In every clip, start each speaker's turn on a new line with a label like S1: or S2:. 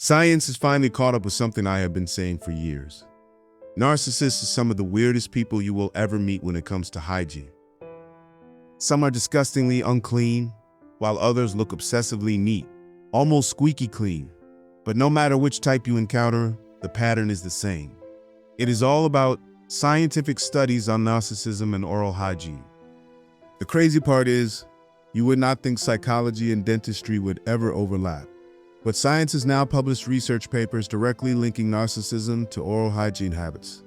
S1: Science has finally caught up with something I have been saying for years. Narcissists are some of the weirdest people you will ever meet when it comes to hygiene. Some are disgustingly unclean, while others look obsessively neat, almost squeaky clean. But no matter which type you encounter, the pattern is the same. It is all about scientific studies on narcissism and oral hygiene. The crazy part is, you would not think psychology and dentistry would ever overlap. But science has now published research papers directly linking narcissism to oral hygiene habits.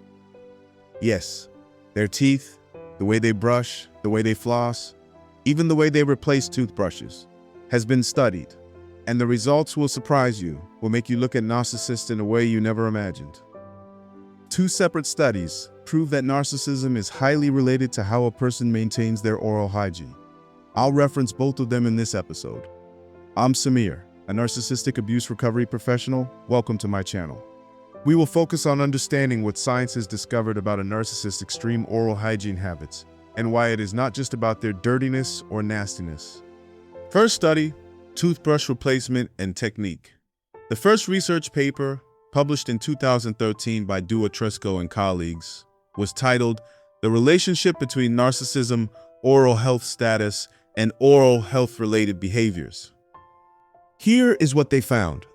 S1: Yes, their teeth, the way they brush, the way they floss, even the way they replace toothbrushes, has been studied. And the results will surprise you, will make you look at narcissists in a way you never imagined. Two separate studies prove that narcissism is highly related to how a person maintains their oral hygiene. I'll reference both of them in this episode. I'm Samir, a narcissistic abuse recovery professional. Welcome to my channel. We will focus on understanding what science has discovered about a narcissist's extreme oral hygiene habits and why it is not just about their dirtiness or nastiness. First study, toothbrush replacement and technique. The first research paper, published in 2013 by Duatresco and colleagues, was titled The Relationship Between Narcissism, Oral Health Status, and Oral Health-Related Behaviors. Here is what they found.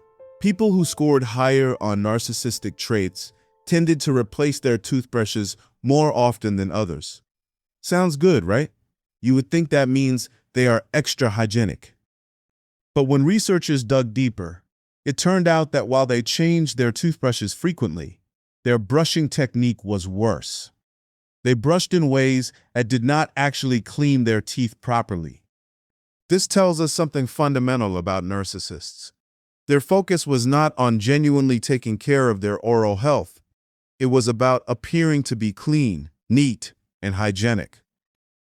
S1: People who scored higher on narcissistic traits tended to replace their toothbrushes more often than others. Sounds good, right? You would think that means they are extra hygienic. But when researchers dug deeper, it turned out that while they changed their toothbrushes frequently, their brushing technique was worse. They brushed in ways that did not actually clean their teeth properly. This tells us something fundamental about narcissists. Their focus was not on genuinely taking care of their oral health. It was about appearing to be clean, neat, and hygienic.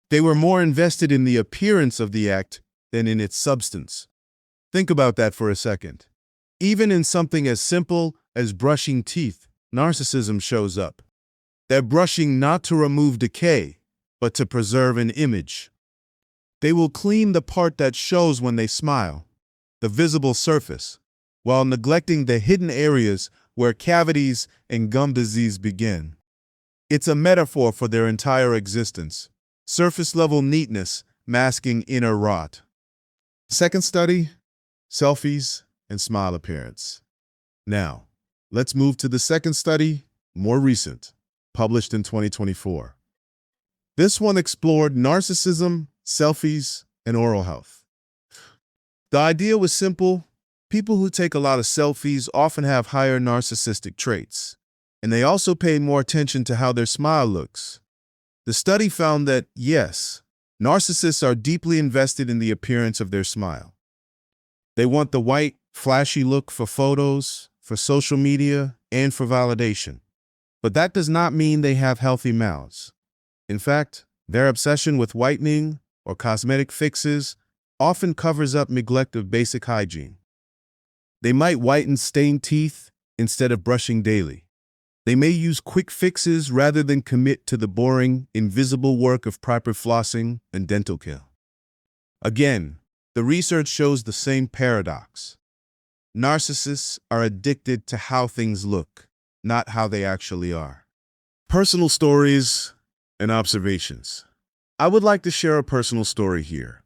S1: They were more invested in the appearance of the act than in its substance. Think about that for a second. Even in something as simple as brushing teeth, narcissism shows up. They're brushing not to remove decay, but to preserve an image. They will clean the part that shows when they smile, the visible surface, while neglecting the hidden areas where cavities and gum disease begin. It's a metaphor for their entire existence, surface-level neatness masking inner rot. Second study, selfies and smile appearance. Now, let's move to the second study, more recent, published in 2024. This one explored narcissism, selfies, and oral health. The idea was simple. People who take a lot of selfies often have higher narcissistic traits, and they also pay more attention to how their smile looks. The study found that, yes, narcissists are deeply invested in the appearance of their smile. They want the white, flashy look for photos, for social media, and for validation. But that does not mean they have healthy mouths. In fact, their obsession with whitening or cosmetic fixes often covers up neglect of basic hygiene. They might whiten stained teeth instead of brushing daily. They may use quick fixes rather than commit to the boring, invisible work of proper flossing and dental care. Again, the research shows the same paradox. Narcissists are addicted to how things look, not how they actually are. Personal stories and observations. I would like to share a personal story here.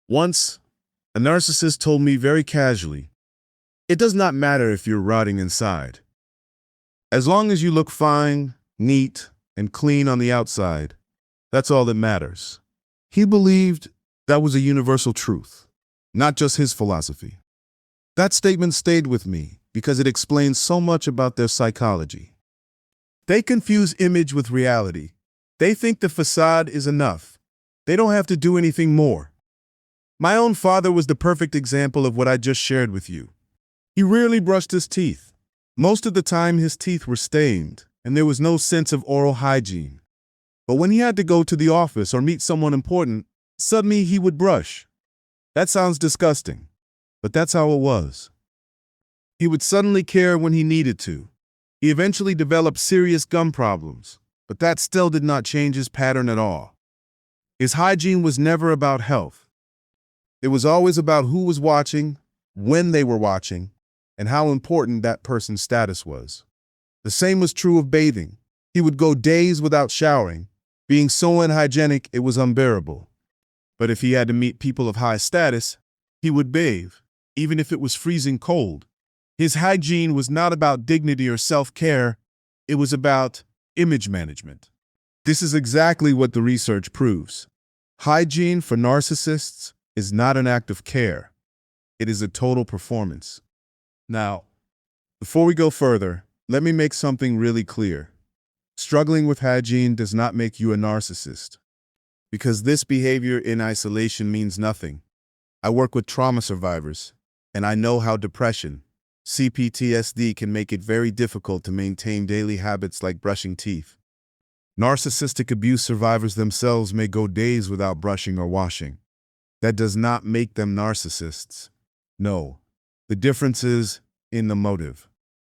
S1: Once, a narcissist told me very casually, "It does not matter if you're rotting inside. As long as you look fine, neat, and clean on the outside, that's all that matters." He believed that was a universal truth, not just his philosophy. That statement stayed with me because it explains so much about their psychology. They confuse image with reality. They think the facade is enough. They don't have to do anything more. My own father was the perfect example of what I just shared with you. He rarely brushed his teeth. Most of the time his teeth were stained, and there was no sense of oral hygiene. But when he had to go to the office or meet someone important, suddenly he would brush. That sounds disgusting, but that's how it was. He would suddenly care when he needed to. He eventually developed serious gum problems, but that still did not change his pattern at all. His hygiene was never about health. It was always about who was watching, when they were watching, and how important that person's status was. The same was true of bathing. He would go days without showering, being so unhygienic it was unbearable. But if he had to meet people of high status, he would bathe, even if it was freezing cold. His hygiene was not about dignity or self-care, it was about image management. This is exactly what the research proves. Hygiene for narcissists is not an act of care. It is a total performance. Now, before we go further, let me make something really clear. Struggling with hygiene does not make you a narcissist, because this behavior in isolation means nothing. I work with trauma survivors, and I know how depression, CPTSD, can make it very difficult to maintain daily habits like brushing teeth. Narcissistic abuse survivors themselves may go days without brushing or washing. That does not make them narcissists. No, the difference is in the motive.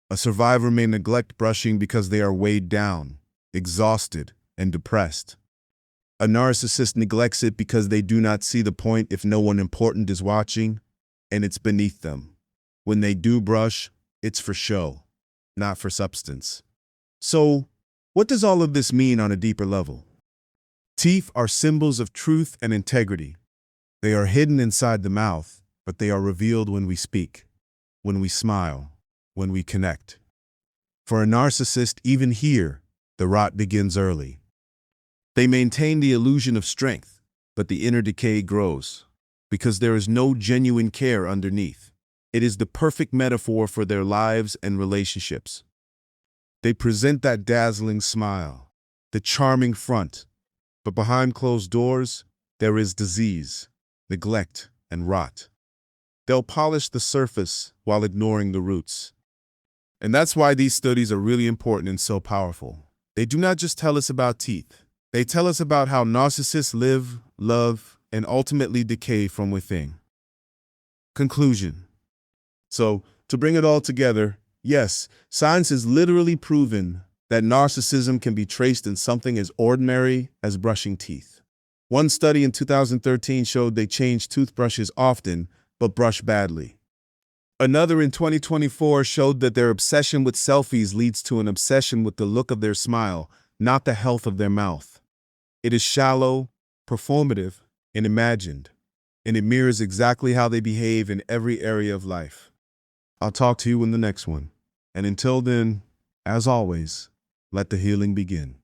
S1: A survivor may neglect brushing because they are weighed down, exhausted, and depressed. A narcissist neglects it because they do not see the point if no one important is watching, and it's beneath them. When they do brush, it's for show, not for substance. So, what does all of this mean on a deeper level? Teeth are symbols of truth and integrity. They are hidden inside the mouth, but they are revealed when we speak, when we smile, when we connect. For a narcissist, even here, the rot begins early. They maintain the illusion of strength, but the inner decay grows, because there is no genuine care underneath. It is the perfect metaphor for their lives and relationships. They present that dazzling smile, the charming front, but behind closed doors, there is disease, neglect, and rot. They'll polish the surface while ignoring the roots. And that's why these studies are really important and so powerful. They do not just tell us about teeth. They tell us about how narcissists live, love, and ultimately decay from within. Conclusion. So, to bring it all together, yes, science has literally proven that narcissism can be traced in something as ordinary as brushing teeth. One study in 2013 showed they change toothbrushes often, but brush badly. Another in 2024 showed that their obsession with selfies leads to an obsession with the look of their smile, not the health of their mouth. It is shallow, performative, and imagined, and it mirrors exactly how they behave in every area of life. I'll talk to you in the next one, and until then, as always, let the healing begin.